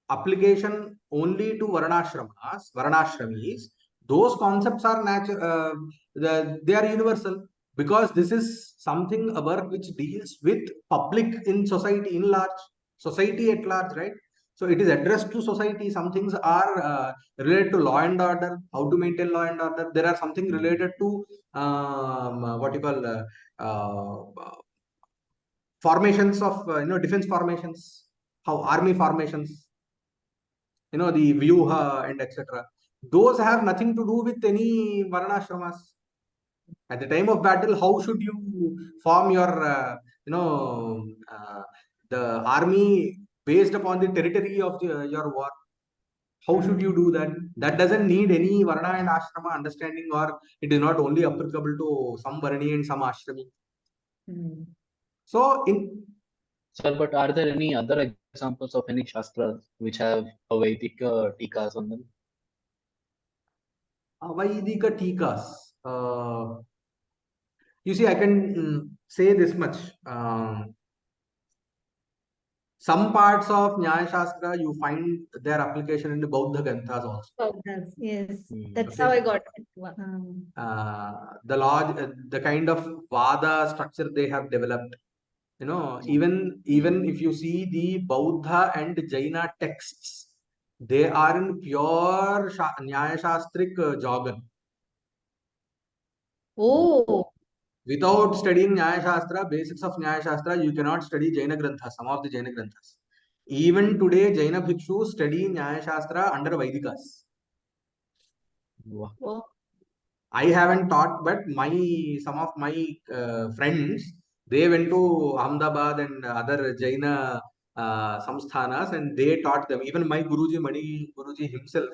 application only to Varnashramis, those concepts are natural, they are universal, because this is something, a work which deals with public in society in large, society at large, right? So it is addressed to society. Some things are related to law and order, how to maintain law and order. There are something related to what you call formations of defense formations, how army formations, the vyuha and etc. Those have nothing to do with any varnashramas. At the time of battle, how should you form your the army based upon the territory of your war? How should you do that? That doesn't need any varna and ashrama understanding, or it is not only applicable to some varni and some ashrami. So Sir, but are there any other examples of any shastras which have Vedic tikas on them? Vaidika tikas. You see, I can say this much. Some parts of Nyaya Shastra, you find their application in the Bauddha Granthas also. Yes, that's how I got it. The kind of Vada structure they have developed. Even if you see the Bauddha and Jaina texts, they are in pure Nyaya Shastric jargon. Without studying Nyaya Shastra, basics of Nyaya Shastra, you cannot study Jaina Granthas, some of the Jaina Granthas. Even today, Jaina Bhikshus study Nyaya Shastra under Vaidikas. Wow. I haven't taught, but some of my friends, they went to Ahmedabad and other Jaina samsthanas, and they taught them. Even my Guruji, Mani Guruji himself,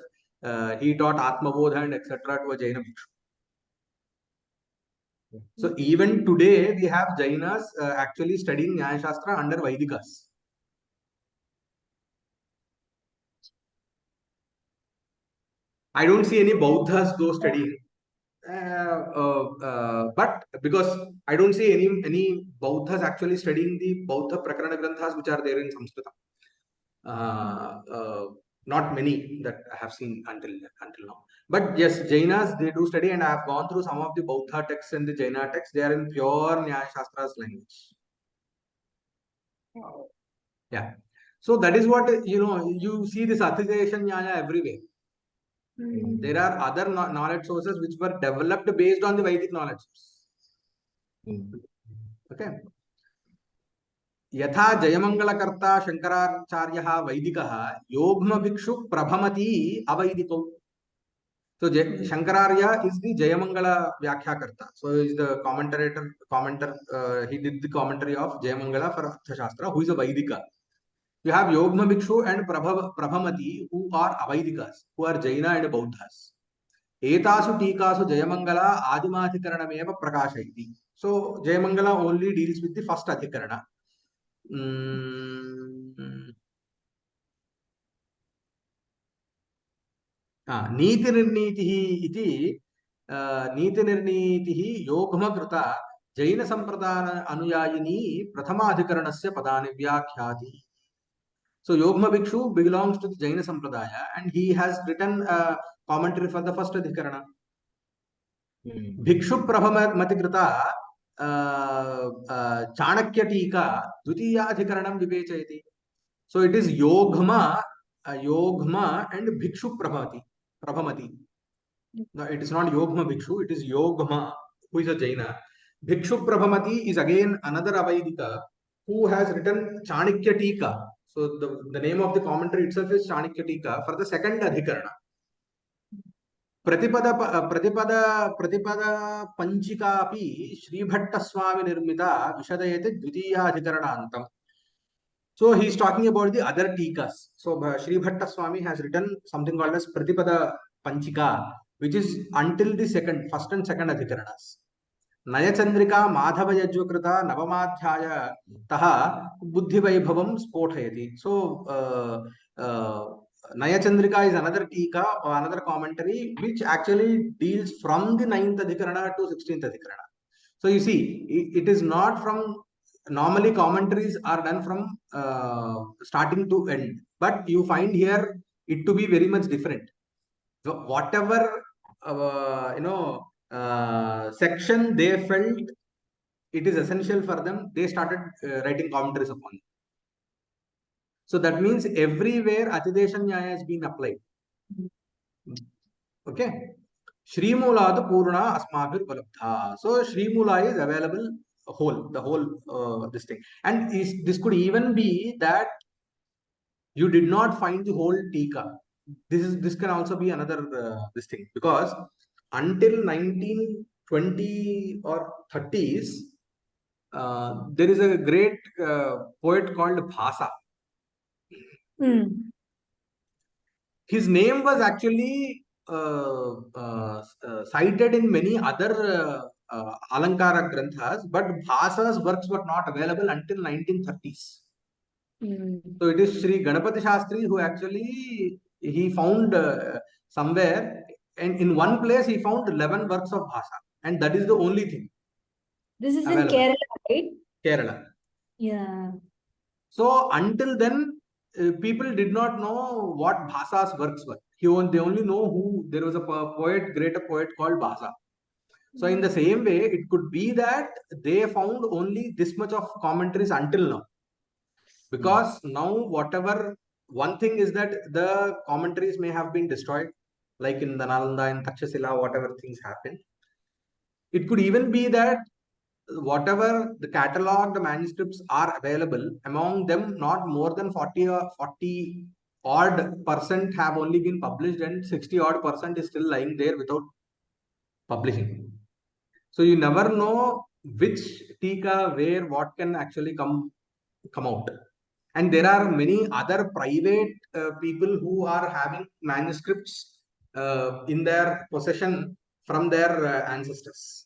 he taught Atmabodha and etc. to a Jaina Bhikshu. So even today, we have Jainas actually studying Nyaya Shastra under Vaidikas. I don't see any Bauddhas though studying. But because I don't see any Bauddhas actually studying the Bauddha Prakarana Granthas which are there in Sanskrit. Not many that I have seen until now. But yes, Jainas, they do study, and I have gone through some of the Bauddha texts and the Jaina texts. They are in pure Nyaya Shastra's language. Yeah. So that is what, you see this Athideshan Nyaya everywhere. There are other knowledge sources which were developed based on the Vedic knowledge. Okay. यथा जयमंगलकर्ता शंकराचार्यः वैदिकः योग्म भिक्षु प्रभमति अवैदिकौ. So Shankararya is the Jayamangala Vyakyakarta. So is the commenter. He did the commentary of Jayamangala for Artha Shastra, who is a Vaidika. You have Yogma Bhikshu and Prabhamati, who are Avaidikas, who are Jaina and Bauddhas. Etasu Tikasu Jayamangala Adimadhikaranameva Prakashayati. So Jayamangala only deals with the first Adhikarana. नीतिनिर्णीतिः इति नीतिनिर्णीतिः योगमकृता जैन संप्रदाय अनुयायिनी प्रथमाधिकरणस्य पदानि व्याख्याति. So Yogma Bhikshu belongs to the Jaina Sampradaya, and he has written a commentary for the first Adhikarana. Bhikshu Prabhamati Krita Chanakya Tika Dvitiya Adhikaranam Vivechayati. So it is Yogma and Bhikshu Prabhamati. No, it is not Yogma Bhikshu, it is Yogma, who is a Jaina. Bhikshu Prabhamati is again another Avaidika who has written Chanakya Tika. So the name of the commentary itself is Chanakya Tika for the second Adhikarana. Pratipada Panchika api Sri Bhatta Swami Nirmita Vishadayate Dvitiya Adhikaranantam. So he is talking about the other tikas. So Sri Bhatta Swami has written something called as Pratipada Panchika, which is until the first and second Adhikaranas. Nayachandrika Madhava Yajvakrita Navamadhyaya Taha Buddhi Vaibhavam Spothayati. So Nayachandrika is another tika or another commentary which actually deals from the 9th Adhikarana to 16th Adhikarana. So you see, it is not from, normally commentaries are done from starting to end, but you find here it to be very much different. So whatever section they felt it is essential for them, they started writing commentaries upon it. So that means everywhere Atideshan Nyaya has been applied. Okay. Shri Mula the Purna Asmabhir Palabdha. So Shri Mula is available the whole this thing. And this could even be that you did not find the whole Tika. This can also be another this thing, because until 1920 or 30s, there is a great poet called Bhasa. His name was actually cited in many other Alankara Granthas, but Bhasa's works were not available until 1930s. So it is Sri Ganapati Shastri who actually, he found somewhere, and in one place he found 11 works of Bhasa, and that is the only thing. This is available. In Kerala, right? Kerala. Yeah. So until then, people did not know what Bhasa's works were. They only know who, there was a greater poet called Bhasa. So in the same way, it could be that they found only this much of commentaries until now. Because now one thing is that the commentaries may have been destroyed, like in the Nalanda and Takshashila, whatever things happened. It could even be that whatever the cataloged manuscripts are available, among them not more than 40 odd percent have only been published, and 60 odd percent is still lying there without publishing. So you never know which tika, where, what can actually come out. And there are many other private people who are having manuscripts in their possession from their ancestors.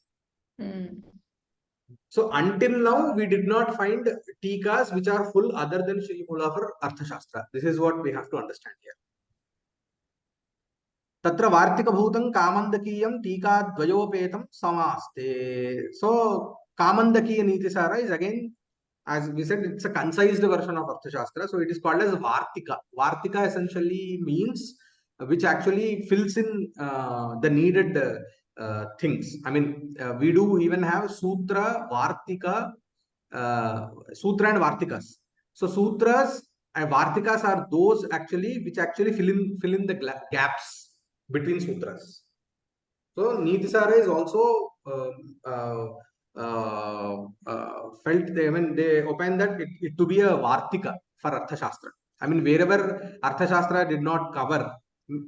So until now, we did not find tikas which are full other than Sri Mula for Artha Shastra. This is what we have to understand here. Tatra Vartika Bhutam Kamandakiyam Tika Dvayopetam Samaste. So Kamandakiya Nitisara is again, as we said, it's a concised version of Artha Shastra. So it is called as Vartika. Vartika essentially means which actually fills in the needed things. I mean, we do even have Sutra, Vartika, Sutra and Vartikas. So Sutras and Vartikas are those actually which actually fill in the gaps between sutras. So Nitisara is also felt they, I mean, they opine that it to be a Vartika for Artha Shastra. I mean, wherever Artha Shastra did not cover,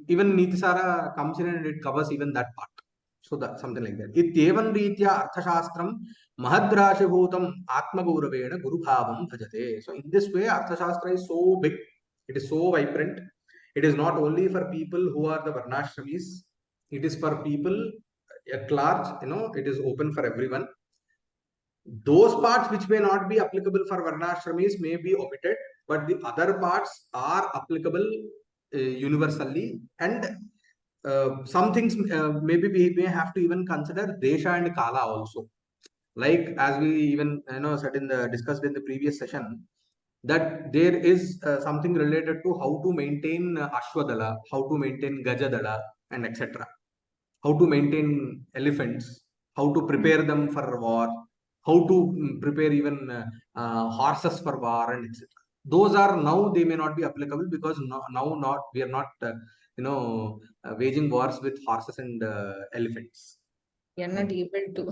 even Nitisara comes in and it covers even that part. So that something like that. Ityevan Ritya Artha Shastram Mahadrashibhutam Atmagauravena Guru Bhavam Bhajate. So in this way, Artha Shastra is so big, it is so vibrant. It is not only for people who are the Varnashramis, it is for people at large, it is open for everyone. Those parts which may not be applicable for Varnashramis may be omitted, but the other parts are applicable universally. And some things maybe we may have to even consider Desha and Kala also. Like as we even said discussed in the previous session, that there is something related to how to maintain Ashwadala, how to maintain Gajadala, and etc. How to maintain elephants, how to prepare them for war, how to prepare even horses for war, and etc. Those are now they may not be applicable because now not we are not waging wars with horses and elephants. You're not able to.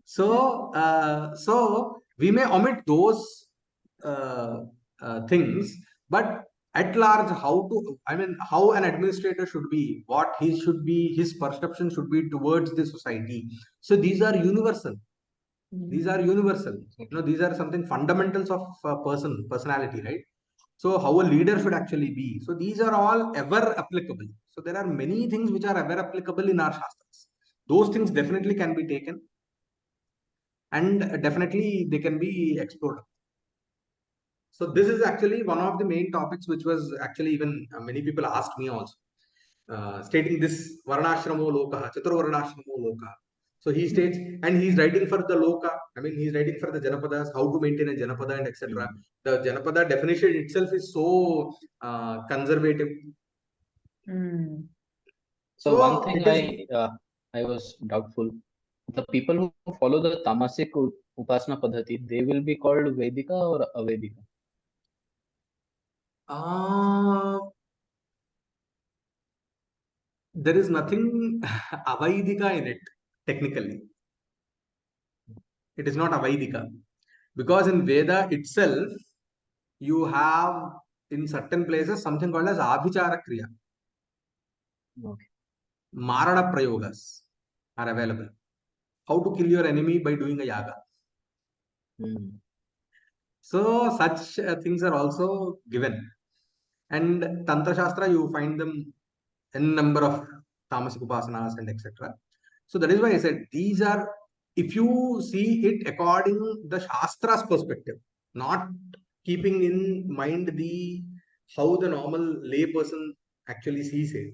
So we may omit those things, but at large, how an administrator should be, what he should be, his perception should be towards the society. So these are universal. These are universal. These are something fundamentals of personality, right? So how a leader should actually be. So these are all ever applicable. So there are many things which are ever applicable in our shastras. Those things definitely can be taken, and definitely they can be explored. So this is actually one of the main topics which was actually even many people asked me also, stating this Varnashramo Loka, Chaturvarnashramo Loka. So he states, and he's writing for the Loka. I mean, he's writing for the Janapadas, how to maintain a Janapada and etc. The Janapada definition itself is so conservative. So one thing I was doubtful. The people who follow the Tamasic Upasana Padhati, they will be called Vedika or Avedika? There is nothing Avaidika in it, technically. It is not Avaidika. Because in Veda itself, you have in certain places something called as Abhichara Kriya. Okay. Marana Prayogas are available. How to kill your enemy by doing a yaga. So such things are also given. And Tantra Shastra, you find them in number of Tamasic Upasanas and etc. So that is why I said these are, if you see it according the Shastra's perspective, not keeping in mind how the normal lay person actually sees it.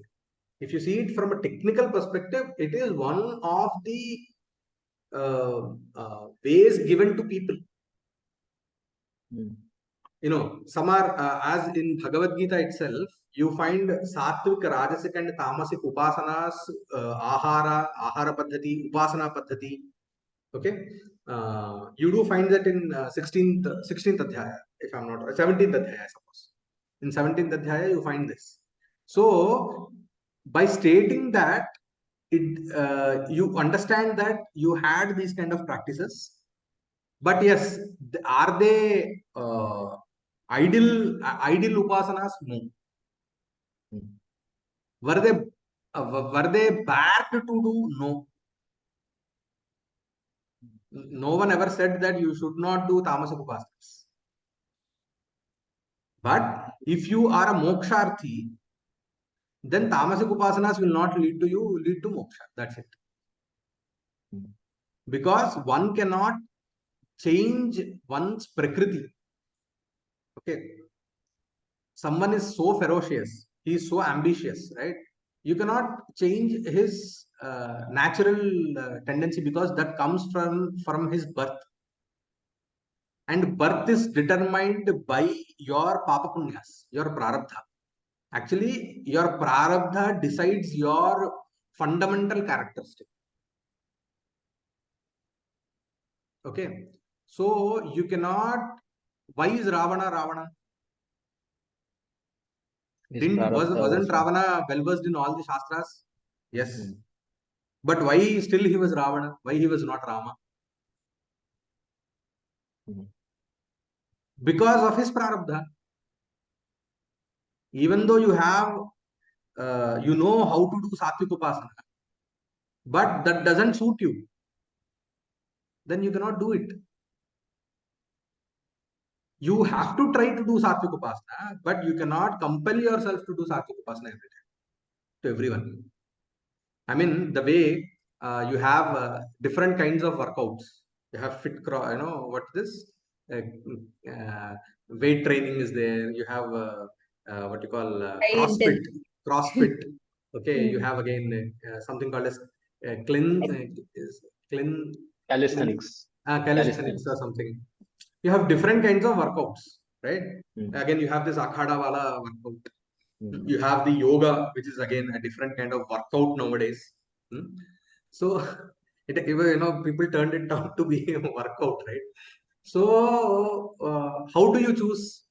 If you see it from a technical perspective, it is one of the ways given to people. Some are, as in Bhagavad Gita itself, you find Sattvic, Rajasic and Tamasic Upasanas, Ahara Paddhati, Upasana Paddhati. Okay. You do find that in 16th Adhyaya, if I'm not right, 17th Adhyaya, I suppose. In 17th Adhyaya, you find this. So, by stating that, you understand that you had these kind of practices. But yes, are they ideal upasanas? No. Were they bad to do? No. No one ever said that you should not do tamasic upasanas. But if you are a moksharthi, then tamasic upasanas will not lead to moksha. That's it. Because one cannot change one's prakriti. Okay. Someone is so ferocious, he is so ambitious, right? You cannot change his natural tendency, because that comes from his birth. And birth is determined by your papa punyas, your prarabdha. Actually, your prarabdha decides your fundamental characteristic. Okay. So you cannot. Why is Ravana Ravana? Wasn't Ravana well versed in all the Shastras? Yes. But why still he was Ravana? Why he was not Rama? Because of his prarabdha. Even though you have, you know how to do Satvik Upasana, but that doesn't suit you, then you cannot do it. You have to try to do Satvik Upasana, but you cannot compel yourself to do Satvik Upasana every time, to everyone. I mean, the way you have different kinds of workouts. You have what this weight training is there. You have what you call CrossFit. CrossFit. Okay, you have again something called as calisthenics. Calisthenics or something. You have different kinds of workouts, right? Again, you have this Akhada wala workout. You have the yoga, which is again a different kind of workout nowadays. So, people turned it out to be a workout, right? So, how do you choose?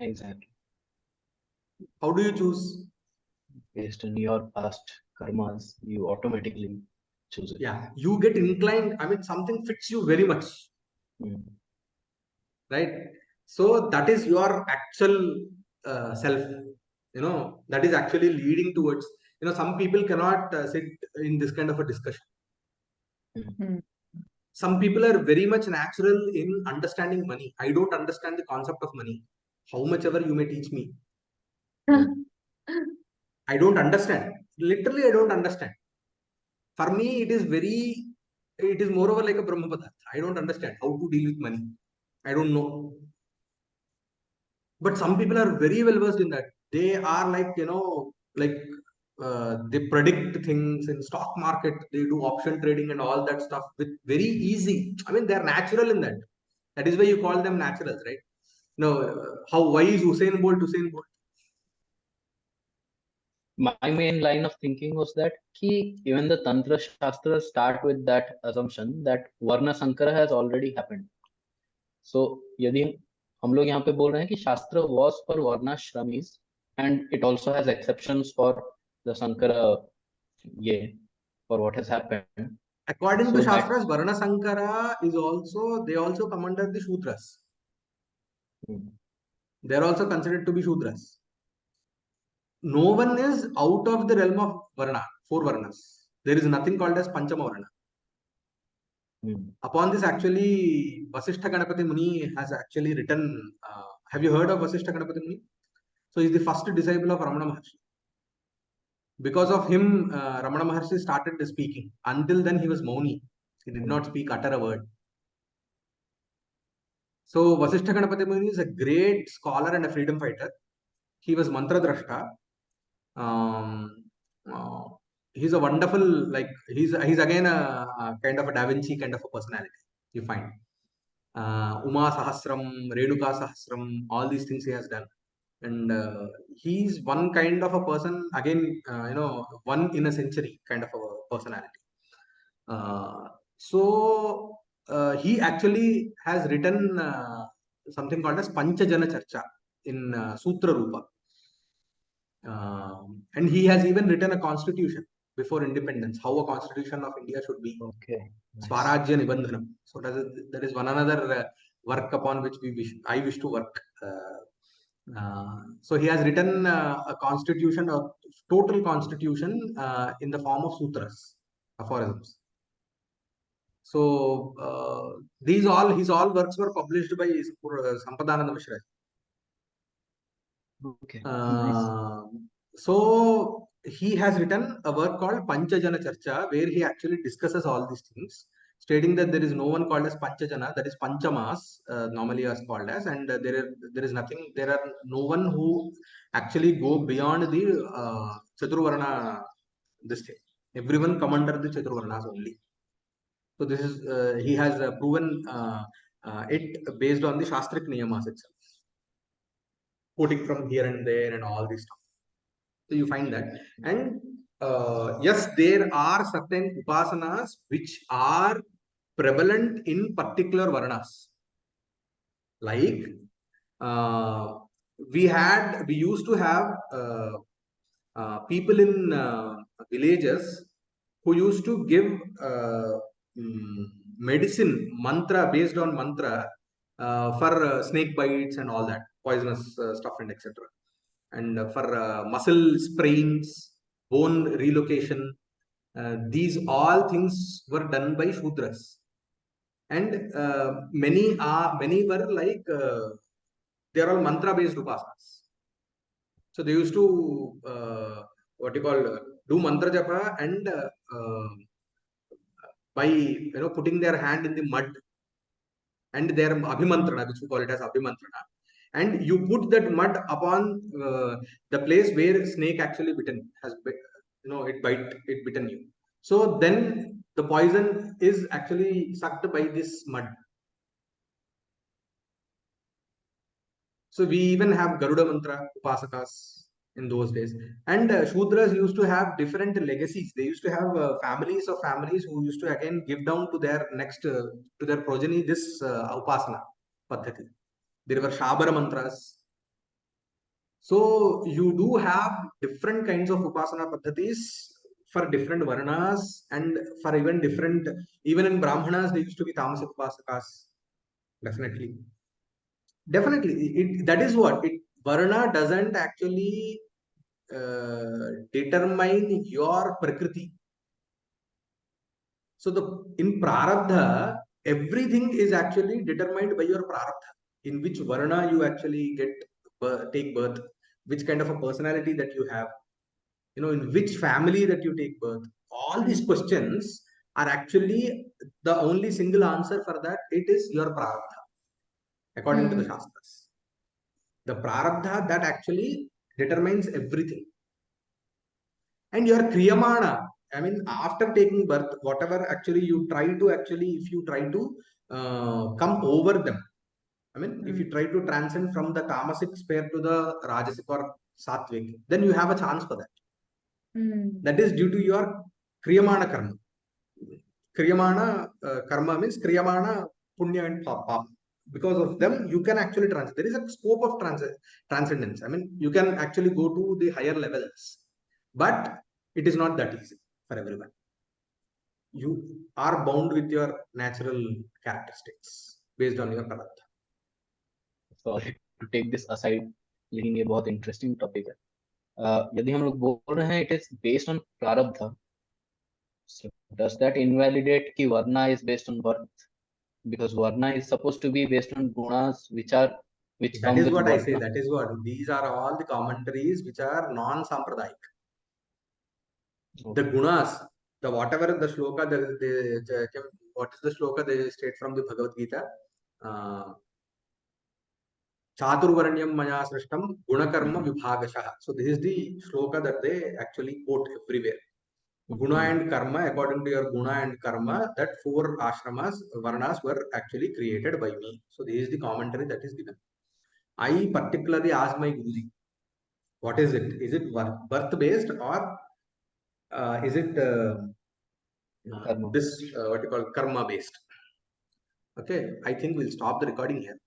Exactly. How do you choose? Based on your past karmas, you automatically choose it. Yeah, you get inclined. I mean, something fits you very much, right? So that is your actual self. That is actually leading towards. Some people cannot sit in this kind of a discussion. Some people are very much natural in understanding money. I don't understand the concept of money. How much ever you may teach me, I don't understand. Literally, I don't understand. For me, it is moreover like a Brahma Padartha. I don't understand how to deal with money. I don't know. But some people are very well versed in that. They are like, they predict things in stock market. They do option trading and all that stuff with very easy. I mean, they're natural in that. That is why you call them naturals, right? Why is Usain Bolt Usain Bolt? My main line of thinking was that even the Tantra Shastras start with that assumption that Varna Sankara has already happened. So, यदि हम लोग यहाँ पे बोल रहे हैं कि शास्त्र was for Varnashramis and it also has exceptions for the Sankara, for what has happened. According to Shastras, Varna Sankara they also come under the Shudras. They are also considered to be Shudras. No one is out of the realm of Varna, 4 Varnas. There is nothing called as Panchama Varna. Upon this, actually, Vasishtha Ganapati Muni has actually written. Have you heard of Vasishtha Ganapati Muni? So, he is the first disciple of Ramana Maharshi. Because of him, Ramana Maharshi started speaking. Until then, he was Mauni. He did not utter a word. So, Vasishtha Ganapati Muni is a great scholar and a freedom fighter. He was Mantra Drashta. He's a wonderful, he's again a kind of a Da Vinci kind of a personality, you find. Uma Sahasram, Renuka Sahasram, all these things he has done. And he's one kind of a person, again, one in a century kind of a personality. So he actually has written something called as Panchajana Charcha in Sutra Rupa. And he has even written a constitution before independence, how a constitution of India should be. Okay. Nice. Swarajya Nibandhanam. So that is one another work upon which I wish to work. So he has written a constitution, a total constitution in the form of sutras, aphorisms. So his all works were published by Sampadananda Mishra. Okay. Nice. So he has written a work called Panchajana Charcha, where he actually discusses all these things. stating that there is no one called as Panchajana, that is Panchamas, normally as called as, and there is nothing, there are no one who actually go beyond the Chaturvarna, this thing. Everyone come under the Chaturvarnas only. So this is, he has proven it based on the Shastric Niyamas itself. Quoting from here and there and all this stuff. So you find that. And yes, there are certain upasanas which are prevalent in particular varnas. Like we used to have people in villages who used to give medicine, mantra, based on mantra for snake bites and all that, poisonous stuff and etc. And for muscle sprains, bone relocation, these all things were done by Shudras. And many were like, they are all mantra based upasanas. So they used to, do mantra japa and by putting their hand in the mud and their abhimantrana, which we call it as abhimantrana, and you put that mud upon the place where snake actually bitten you. So then the poison is actually sucked by this mud. So we even have Garuda mantra upasakas in those days. And Shudras used to have different legacies. They used to have families of families who used to again give down to their next, to their progeny, this upasana paddhati. There were Shabara mantras. So you do have different kinds of upasana paddhatis for different varnas, and for even different, even in Brahmanas, there used to be tamasic upasakas. Definitely. That is what it, varna doesn't actually determine your prakriti. So in prarabdha, everything is actually determined by your prarabdha. In which varna you actually take birth, which kind of a personality that you have, in which family that you take birth. All these questions are actually the only single answer for that. It is your prarabdha, according to the Shastras. The prarabdha that actually determines everything. And your kriyamana, I mean, after taking birth, whatever actually you try to actually, if you try to come over them, I mean, if you try to transcend from the tamasic sphere to the rajasic or sattvic, then you have a chance for that. That is due to your kriyamana karma. Kriyamana karma means kriyamana punya and papa. Because of them, you can actually transcend. There is a scope of transcendence. I mean, you can actually go to the higher levels, but it is not that easy for everyone. You are bound with your natural characteristics based on your prarabdha. Sorry to take this aside, लेकिन ये बहुत interesting topic है. यदि हम लोग बोल रहे हैं it is based on prarabdha, so does that invalidate कि varna is based on birth? Because varna is supposed to be based on gunas which come with birth. That is what I say. That is what these are all the commentaries which are non-sampradayik. The gunas, the whatever the shloka, what is the shloka they state from the Bhagavad Gita? Chaturvaranyam maya srishtam gunakarma vibhagashaha. So this is the shloka that they actually quote everywhere. Guna and karma, according to your guna and karma, that 4 ashramas, varnas were actually created by me. So this is the commentary that is given. I particularly asked my Guruji, what is it? Is it birth based or is it this what you call karma based? Okay, I think we'll stop the recording here.